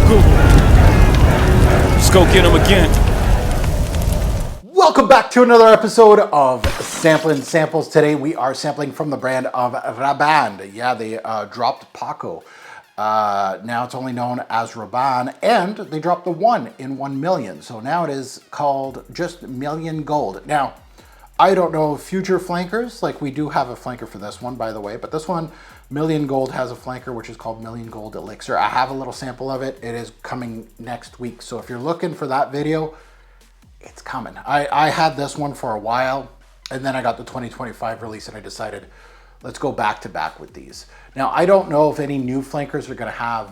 beaucoup. Let's go get them again. Welcome back to another episode of Samplin Samples. Today we are sampling from the brand of Rabanne. Yeah, they dropped Paco. Now it's only known as Rabanne, and they dropped the 1 in 1 million. So now it is called just Million Gold. Now, I don't know future flankers, like we do have a flanker for this one, by the way, but this one, Million Gold, has a flanker which is called Million Gold Elixir. I have a little sample of it. It is coming next week. So if you're looking for that video, it's coming. I had this one for a while, and then I got the 2025 release, and I decided, let's go back to back with these. Now, I don't know if any new flankers are going to have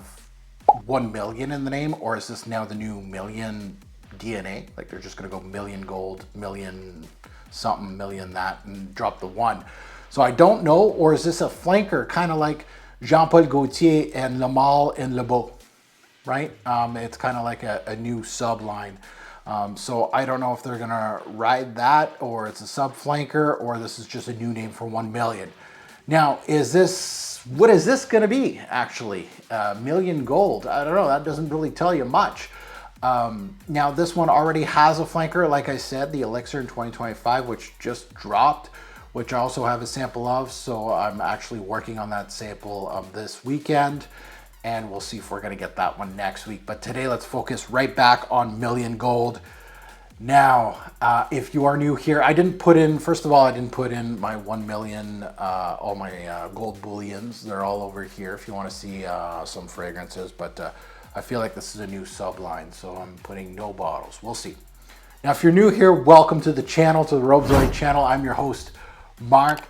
1 million in the name, or is this now the new million DNA? Like they're just going to go Million Gold, million something, million that, and drop the 1. So I don't know, or is this a flanker, kind of like Jean-Paul Gaultier and Le Male and Le Beau, right? It's kind of like a new sub-line. So I don't know if they're gonna ride that, or it's a sub flanker, or this is just a new name for 1 million. Now, what is this gonna be actually? Million Gold, I don't know, that doesn't really tell you much. Now this one already has a flanker, like I said, the Elixir in 2025, which just dropped, which I also have a sample of. So I'm actually working on that sample this weekend, and we'll see if we're gonna get that one next week. But today, let's focus right back on Million Gold. Now, if you are new here, first of all, I didn't put in my 1 million, all my gold bullions. They're all over here if you wanna see some fragrances, but I feel like this is a new sub-line, so I'm putting no bottles. We'll see. Now, if you're new here, welcome to the channel, to the Robezoid channel. I'm your host, Mark.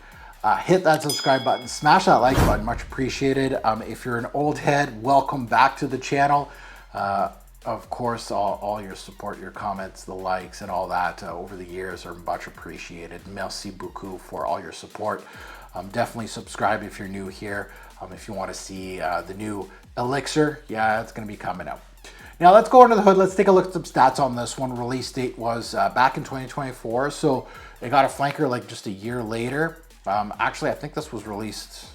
Hit that subscribe button, smash that like button, much appreciated. If you're an old head, welcome back to the channel. Of course, all your support, your comments, the likes, and all that over the years are much appreciated. Merci beaucoup for all your support. Definitely subscribe if you're new here. If you want to see the new Elixir, yeah, it's going to be coming out. Now let's go under the hood. Let's take a look at some stats on this one. Release date was back in 2024, so it got a flanker like just a year later. Actually, I think this was released,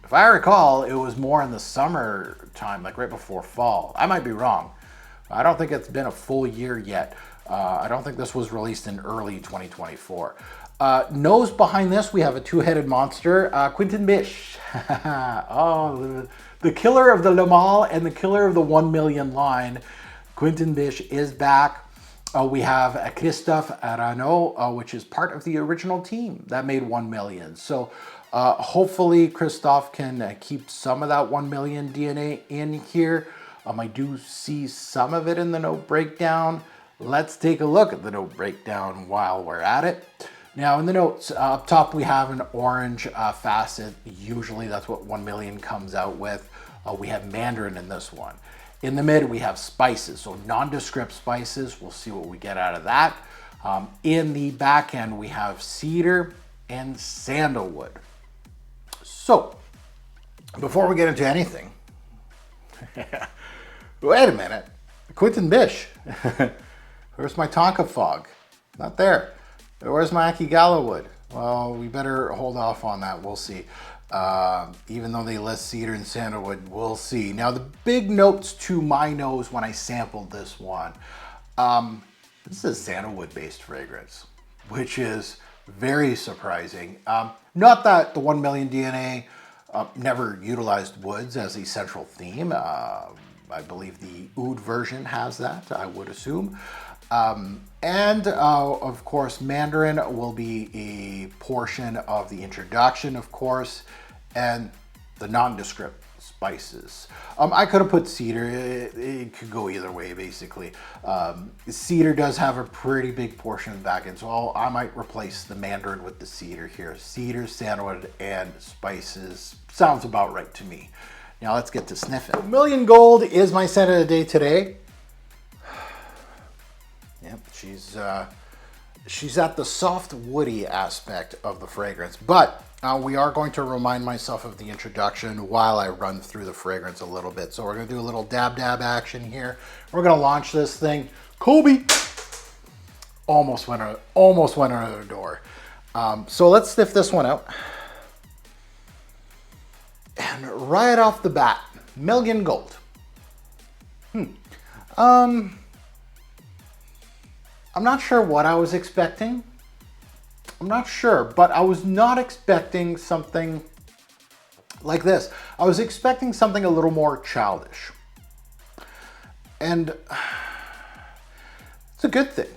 if I recall, it was more in the summer time, like right before fall. I might be wrong. I don't think it's been a full year yet. I don't think this was released in early 2024. Nose behind this, we have a two-headed monster, Quentin Bisch. Oh, the killer of the Le Male and the killer of the 1 million line. Quentin Bisch is back. We have Christophe Arnaud, which is part of the original team that made 1 million. So hopefully Christophe can keep some of that 1 million DNA in here. I do see some of it in the note breakdown. Let's take a look at the note breakdown while we're at it. Now in the notes, up top we have an orange facet. Usually that's what 1 million comes out with. We have Mandarin in this one. In the mid, we have spices, so nondescript spices. We'll see what we get out of that. In the back end, we have cedar and sandalwood. So, before we get into anything, wait a minute, Quentin Bisch. Where's my Tonka fog? Not there. Where's my Akigala wood? Well, we better hold off on that. We'll see. Even though they list cedar and sandalwood, we'll see. Now, the big notes to my nose when I sampled this one. This is a sandalwood-based fragrance, which is very surprising. Not that the 1 million DNA never utilized woods as a central theme. I believe the oud version has that, I would assume. And of course, Mandarin will be a portion of the introduction, of course, and the nondescript spices. I could have put cedar. It could go either way, basically. Cedar does have a pretty big portion of the back end, so I might replace the Mandarin with the cedar here. Cedar, sandalwood, and spices sounds about right to me. Now let's get to sniffing. Million Gold is my scent of the day today. Yep, she's at the soft woody aspect of the fragrance, but we are going to remind myself of the introduction while I run through the fragrance a little bit. So we're going to do a little dab action here. We're going to launch this thing. Kobe almost went under the door. So let's sniff this one out. And right off the bat, Million Gold. I'm not sure what I was expecting. I'm not sure, but I was not expecting something like this. I was expecting something a little more childish. And it's a good thing.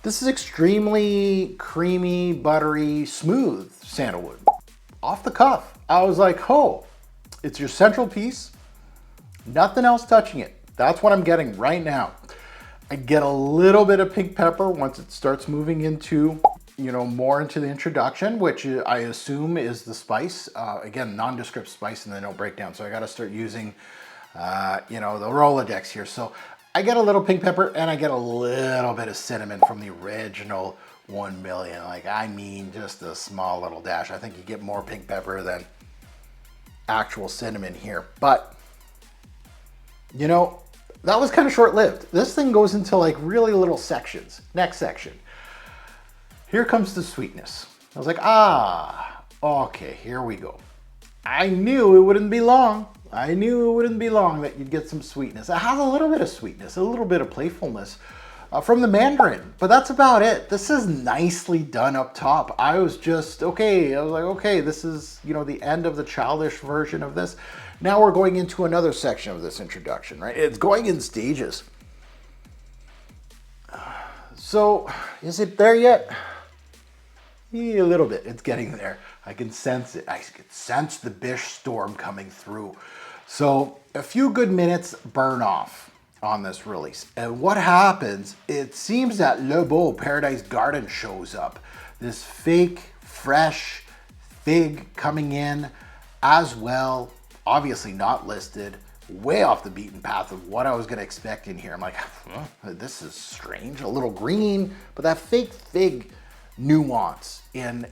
This is extremely creamy, buttery, smooth sandalwood. Off the cuff. I was like, oh, it's your central piece. Nothing else touching it. That's what I'm getting right now. I get a little bit of pink pepper once it starts moving into, you know, more into the introduction, which I assume is the spice. Again, nondescript spice and they don't break down. So I got to start using, you know, the Rolodex here. So I get a little pink pepper and I get a little bit of cinnamon from the original 1 million. Like, I mean, just a small little dash. I think you get more pink pepper than actual cinnamon here. But, you know, that was kind of short-lived. This thing goes into like really little sections. Next section. Here comes the sweetness. I was like, ah, okay, here we go. I knew it wouldn't be long. I knew it wouldn't be long that you'd get some sweetness. It has a little bit of sweetness, a little bit of playfulness from the mandarin, but that's about it. This is nicely done up top. I was just, okay, I was like, okay, this is, you know, the end of the childish version of this. Now we're going into another section of this introduction, right? It's going in stages. So, is it there yet? Yeah, a little bit. It's getting there. I can sense it. I can sense the Bisch storm coming through. So, a few good minutes burn off on this release. And what happens, it seems that Le Beau Paradise Garden shows up. This fake, fresh fig coming in as well. Obviously not listed, way off the beaten path of what I was going to expect in here. I'm like, huh, this is strange, a little green, but that fake fig nuance in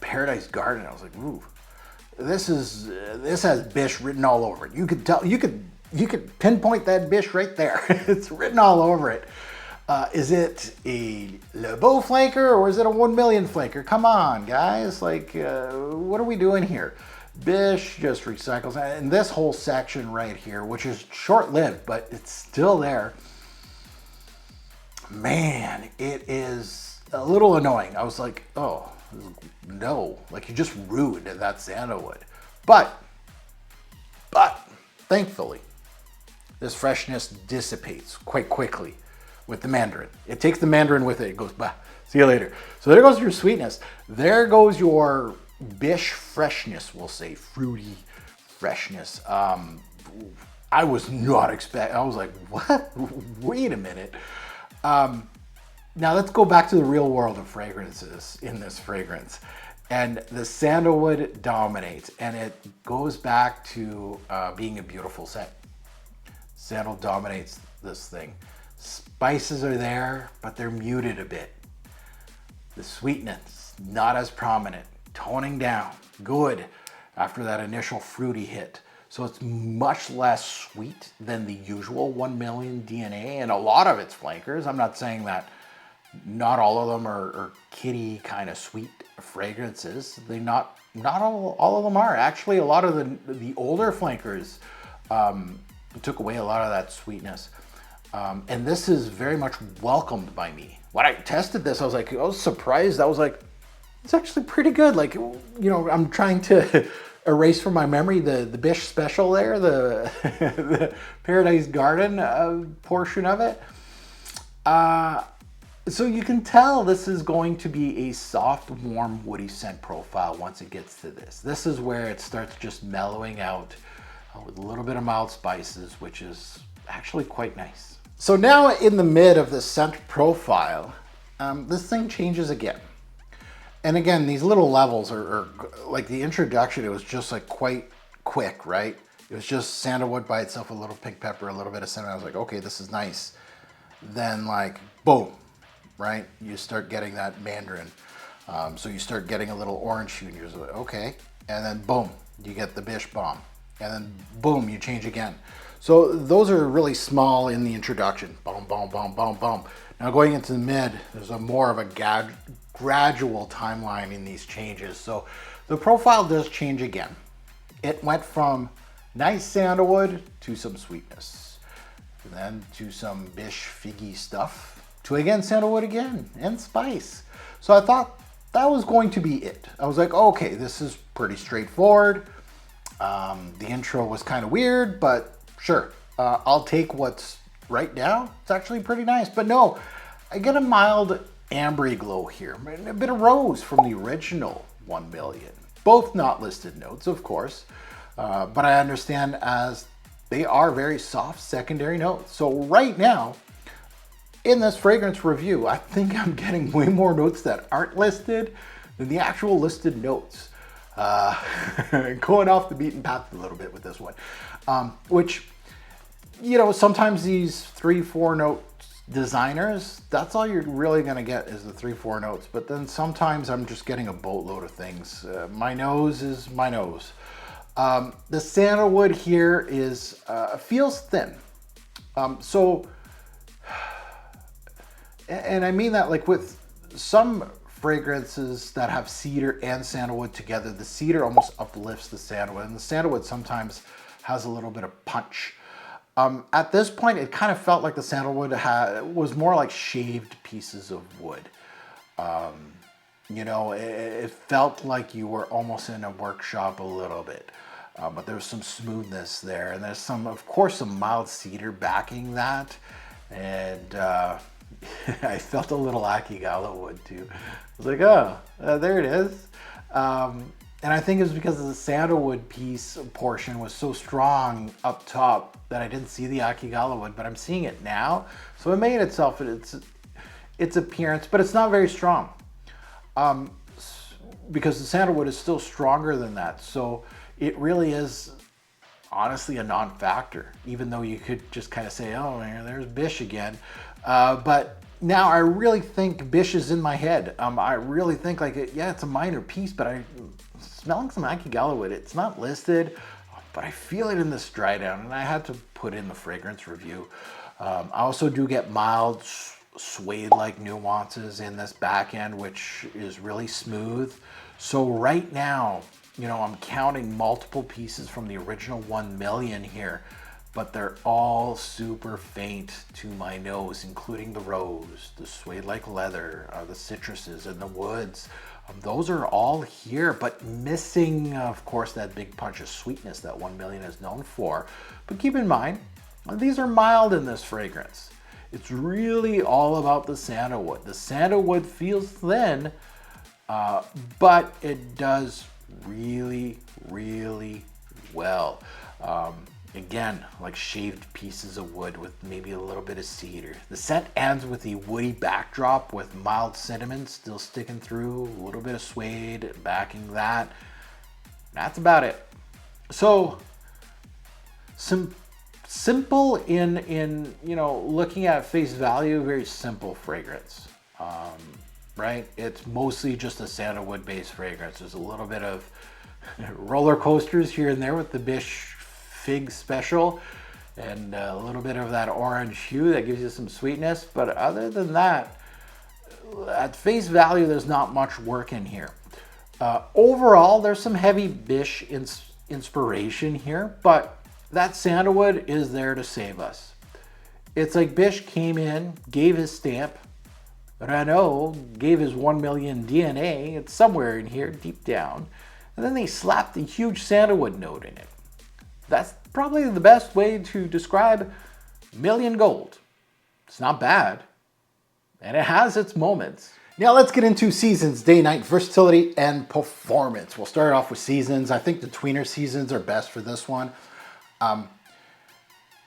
Paradise Garden, I was like, ooh, this has Bisch written all over it. You could tell, you could pinpoint that Bisch right there. It's written all over it. Is it a Le Beau flanker or is it a 1 million flanker? Come on, guys, like, what are we doing here? Bisch just recycles, and this whole section right here, which is short-lived, but it's still there. Man, it is a little annoying. I was like, oh, no, like you just ruined that sandalwood. But thankfully, this freshness dissipates quite quickly with the mandarin. It takes the mandarin with it. It goes, bah, see you later. So there goes your sweetness. There goes your Bisch freshness, we'll say, fruity freshness. I was not expecting, I was like, what? Wait a minute. Now let's go back to the real world of fragrances in this fragrance. And the sandalwood dominates, and it goes back to being a beautiful scent. Sandal dominates this thing. Spices are there, but they're muted a bit. The sweetness, not as prominent. Toning down, good, after that initial fruity hit. So it's much less sweet than the usual 1 million DNA, and a lot of its flankers. I'm not saying that not all of them are kitty kind of sweet fragrances. Not all of them are. Actually, a lot of the older flankers took away a lot of that sweetness. And this is very much welcomed by me. When I tested this, I was surprised. I was like, it's actually pretty good. Like, you know, I'm trying to erase from my memory the Bisch special there, the, the Paradise Garden portion of it. So you can tell this is going to be a soft, warm, woody scent profile once it gets to this. This is where it starts just mellowing out with a little bit of mild spices, which is actually quite nice. So now in the mid of the scent profile, this thing changes again. And again, these little levels are like the introduction, it was just like quite quick, right? It was just sandalwood by itself, a little pink pepper, a little bit of cinnamon. I was like, okay, this is nice. Then like, boom, right? You start getting that mandarin. So you start getting a little orange hue and you're like, okay. And then boom, you get the Bisch bomb. And then boom, you change again. So those are really small in the introduction. Boom, boom, boom, boom, boom. Now going into the mid, there's more of a gradual timeline in these changes. So the profile does change again. It went from Nice sandalwood to some sweetness. And then to some Bisch figgy stuff. To again sandalwood again and spice. So I thought that was going to be it. I was like, okay, this is pretty straightforward. The intro was kind of weird, but sure. I'll take what's right now. It's actually pretty nice. But no, I get a mild ambery glow here. A bit of rose from the original 1 million. Both not listed notes, of course. But I understand as they are very soft secondary notes. So right now, in this fragrance review, I think I'm getting way more notes that aren't listed than the actual listed notes. Going off the beaten path a little bit with this one. Which, you know, sometimes these 3-4 note designers, that's all you're really gonna get is the 3-4 notes. But then sometimes I'm just getting a boatload of things. My nose is my nose. The sandalwood here is feels thin. And I mean that like with some fragrances that have cedar and sandalwood together, the cedar almost uplifts the sandalwood, and the sandalwood sometimes has a little bit of punch. At this point, it kind of felt like the sandalwood was more like shaved pieces of wood. You know, it felt like you were almost in a workshop a little bit. But there's some smoothness there, and there's some, of course, some mild cedar backing that, and I felt a little Akigala wood too. I was like, oh, there it is. And I think it was because the sandalwood piece portion was so strong up top that I didn't see the Akigala wood, but I'm seeing it now. So it made itself its appearance, but it's not very strong because the sandalwood is still stronger than that. So it really is honestly a non-factor, even though you could just kind of say, oh, there's Bisch again. But now I really think Bisch is in my head. I really think like, yeah, it's a minor piece, but I'm smelling some Akigala wood. It's not listed, but I feel it in this dry down, and I had to put in the fragrance review. I also do get mild suede-like nuances in this back end, which is really smooth. So right now, you know, I'm counting multiple pieces from the original 1 million here, but they're all super faint to my nose, including the rose, the suede-like leather, the citruses, and the woods. Those are all here, but missing, of course, that big punch of sweetness that 1 million is known for. But keep in mind, these are mild in this fragrance. It's really all about the sandalwood. The sandalwood feels thin, but it does really, really well. Again, like shaved pieces of wood with maybe a little bit of cedar. The scent ends with a woody backdrop with mild cinnamon still sticking through, a little bit of suede backing that. That's about it. So, simple in you know, looking at face value, very simple fragrance. Right? It's mostly just a sandalwood based fragrance. There's a little bit of roller coasters here and there with the Bisch Fig Special and a little bit of that orange hue that gives you some sweetness. But other than that, at face value, there's not much work in here. Overall, there's some heavy Bisch inspiration here, but that sandalwood is there to save us. It's like Bisch came in, gave his stamp, Renault gave his 1 million DNA, it's somewhere in here deep down, and then they slapped a huge sandalwood note in it. That's probably the best way to describe Million Gold. It's not bad, and it has its moments. Now let's get into seasons, day, night, versatility, and performance. We'll start off with seasons. I think the tweener seasons are best for this one.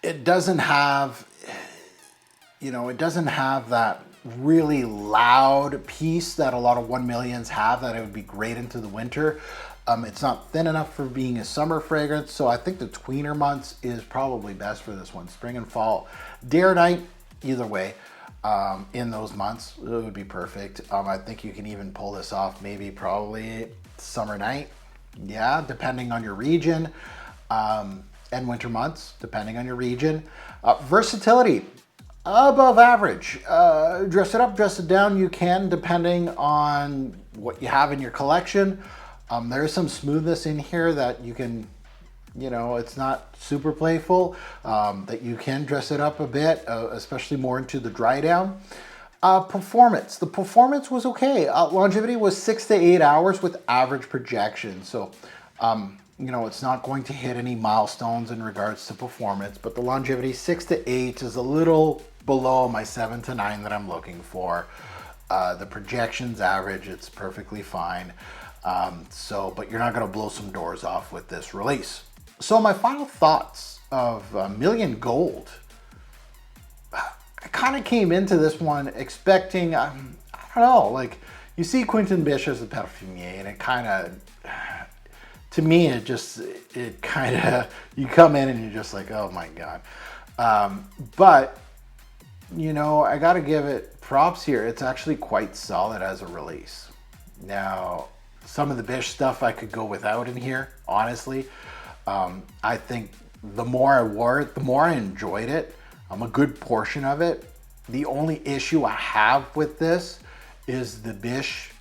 It doesn't have, you know, it doesn't have that really loud piece that a lot of 1 millions have that it would be great into the winter. It's not thin enough for being a summer fragrance, so I think the tweener months is probably best for this one. Spring and fall, day or night, either way, in those months, it would be perfect. I think you can even pull this off maybe probably summer night, yeah, depending on your region, and winter months, depending on your region. Versatility, above average. Dress it up, dress it down, you can, depending on what you have in your collection. There's some smoothness in here that you can You know, it's not super playful, that you can dress it up a bit, especially more into the dry down. Performance. The performance was okay. Longevity was 6 to 8 hours with average projection. So, you know, it's not going to hit any milestones in regards to performance, but the longevity 6 to 8 is a little below my 7 to 9 that I'm looking for. The projections average, it's perfectly fine. But you're not going to blow some doors off with this release. So my final thoughts of Million Gold. I kind of came into this one expecting, I don't know, like you see Quentin Bisch as a perfumier, and it kind of, to me, it kind of, you come in and you're just like, oh my God. But, you know, I got to give it props here. It's actually quite solid as a release. Now, some of the Bisch stuff I could go without in here, honestly. I think the more I wore it, the more I enjoyed it. A good portion of it. The only issue I have with this is the Bisch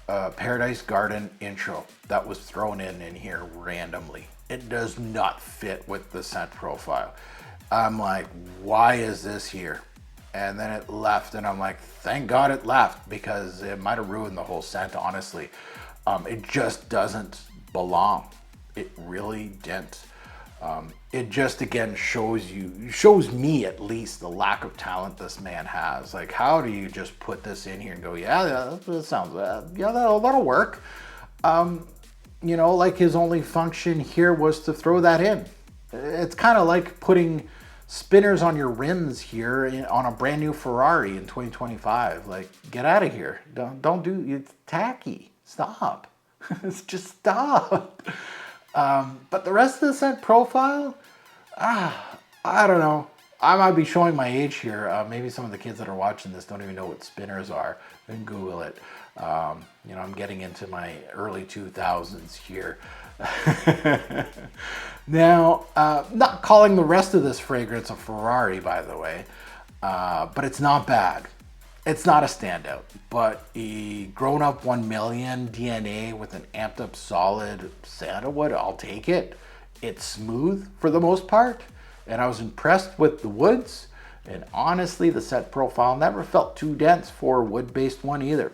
Paradise Garden intro that was thrown in here randomly. It does not fit with the scent profile. I'm like, why is this here? And then it left, and I'm like, thank God it left, because it might have ruined the whole scent, honestly. It just doesn't belong. It really didn't. It just, again, shows me at least the lack of talent this man has. Like, how do you just put this in here and go, yeah, that sounds, yeah, that'll work. You know, like his only function here was to throw that in. It's kind of like putting spinners on your rims here on a brand new Ferrari in 2025. Like, get out of here. Don't do, it's tacky. Stop. Just stop. But the rest of the scent profile, I don't know. I might be showing my age here. Maybe some of the kids that are watching this don't even know what spinners are. Then Google it. You know, I'm getting into my early 2000s here. Now, not calling the rest of this fragrance a Ferrari, by the way, but it's not bad. It's not a standout, but a grown-up 1 million DNA with an amped-up solid sandalwood, I'll take it. It's smooth for the most part, and I was impressed with the woods. And honestly, the scent profile never felt too dense for a wood-based one either.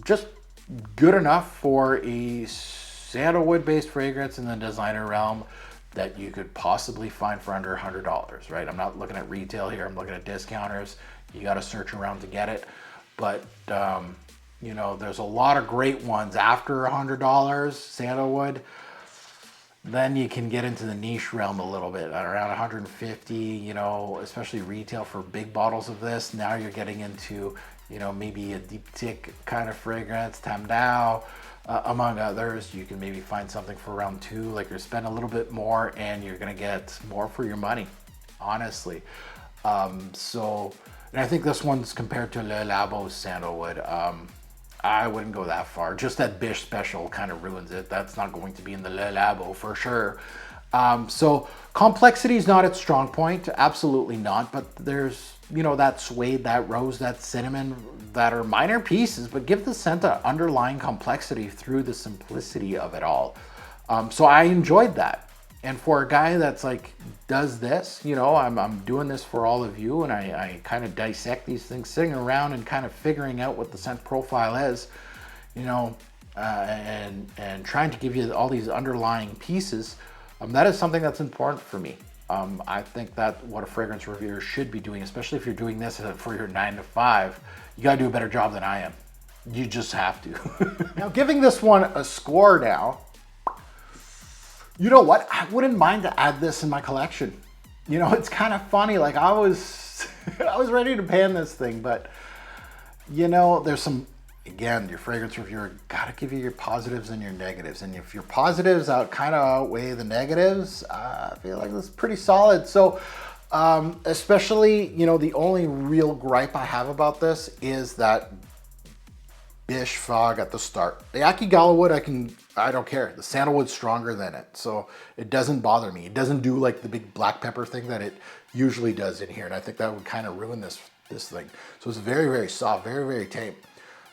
Just good enough for a sandalwood-based fragrance in the designer realm that you could possibly find for under $100, right? I'm not looking at retail here. I'm looking at discounters. You got to search around to get it. But, you know, there's a lot of great ones after $100, sandalwood. Then you can get into the niche realm a little bit at around 150, you know, especially retail for big bottles of this. Now you're getting into, you know, maybe a diptyque kind of fragrance, Tam Dao, among others. You can maybe find something for around $2, like you're spending a little bit more and you're going to get more for your money, honestly. And I think this one's compared to Le Labo's sandalwood. I wouldn't go that far. Just that Bisch special kind of ruins it. That's not going to be in the Le Labo for sure. So complexity is not its strong point. Absolutely not. But there's, you know, that suede, that rose, that cinnamon, that are minor pieces, but give the scent an underlying complexity through the simplicity of it all. So I enjoyed that. And for a guy that's like, does this, you know, I'm doing this for all of you, and I kind of dissect these things, sitting around and kind of figuring out what the scent profile is, you know, and trying to give you all these underlying pieces. That is something that's important for me. I think that what a fragrance reviewer should be doing, especially if you're doing this for your 9 to 5, you got to do a better job than I am. You just have to. Now, giving this one a score now, you know what? I wouldn't mind to add this in my collection. You know, it's kind of funny. Like I was ready to pan this thing, but you know, there's some, again, your fragrance reviewer got to give you your positives and your negatives. And if your positives kind of outweigh the negatives, I feel like this is pretty solid. So, especially, you know, the only real gripe I have about this is that Bisch fog at the start. The Akigala wood, I don't care. The sandalwood's stronger than it, so it doesn't bother me. It doesn't do like the big black pepper thing that it usually does in here, and I think that would kind of ruin this thing. So it's very, very soft, very, very tame.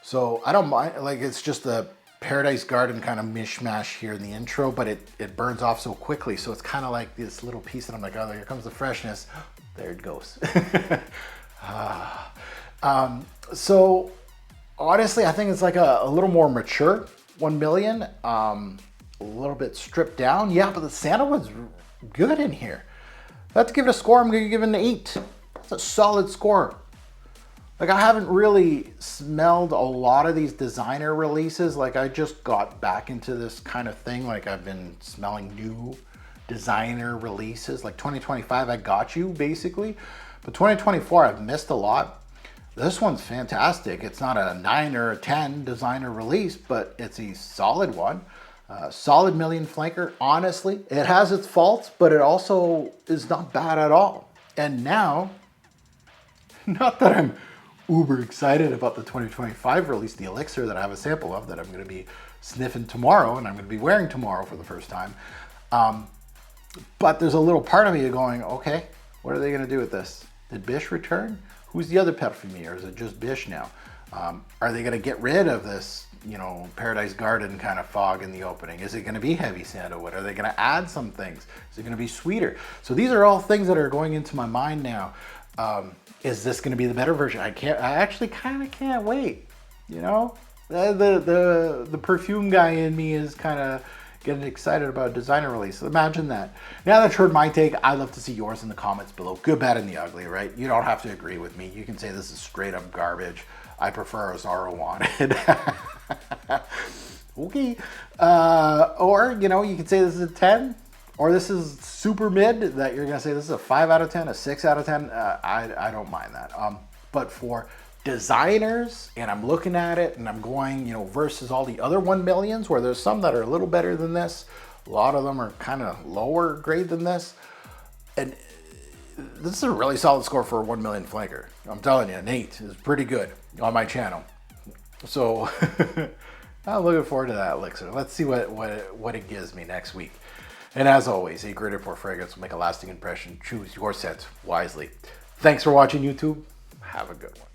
So I don't mind. Like, it's just the Paradise Garden kind of mishmash here in the intro, but it burns off so quickly. So it's kind of like this little piece that I'm like, oh, here comes the freshness. There it goes. So honestly, I think it's like a little more mature 1 million, a little bit stripped down. Yeah, but the sandalwood's good in here. If I have to give it a score, I'm going to give it an 8. It's a solid score. Like, I haven't really smelled a lot of these designer releases. Like, I just got back into this kind of thing. Like, I've been smelling new designer releases. Like 2025, I got you, basically. But 2024, I've missed a lot. This one's fantastic. It's not a 9 or a 10 designer release, but it's a solid one. Solid million flanker. Honestly, it has its faults, but it also is not bad at all. And now, not that I'm uber excited about the 2025 release, the elixir that I have a sample of that I'm going to be sniffing tomorrow and I'm going to be wearing tomorrow for the first time. But there's a little part of me going, okay, what are they going to do with this? Did Bisch return? Who's the other Perfume, or is it just Bisch now? Are they going to get rid of this, you know, Paradise Garden kind of fog in the opening? Is it going to be heavy sandalwood? Are they going to add some things? Is it going to be sweeter? So these are all things that are going into my mind now. Is this going to be the better version? I actually kind of can't wait. You know, the perfume guy in me is kind of getting excited about a designer release. Imagine that. Now that you heard my take, I'd love to see yours in the comments below. Good, bad, and the ugly, right? You don't have to agree with me. You can say this is straight up garbage. I prefer Azaro wanted. Okay. Or, you know, you can say this is a 10. Or this is super mid, that you're gonna say this is a 5 out of 10, a 6 out of 10. I don't mind that. But for designers, and I'm looking at it and I'm going, you know, versus all the other 1 millions, where there's some that are a little better than this, a lot of them are kind of lower grade than this. And this is a really solid score for a 1 million flanker. I'm telling you, an 8 is pretty good on my channel. So I'm looking forward to that elixir. Let's see what it gives me next week. And as always, a great report fragrance will make a lasting impression. Choose your scent wisely. Thanks for watching, YouTube. Have a good one.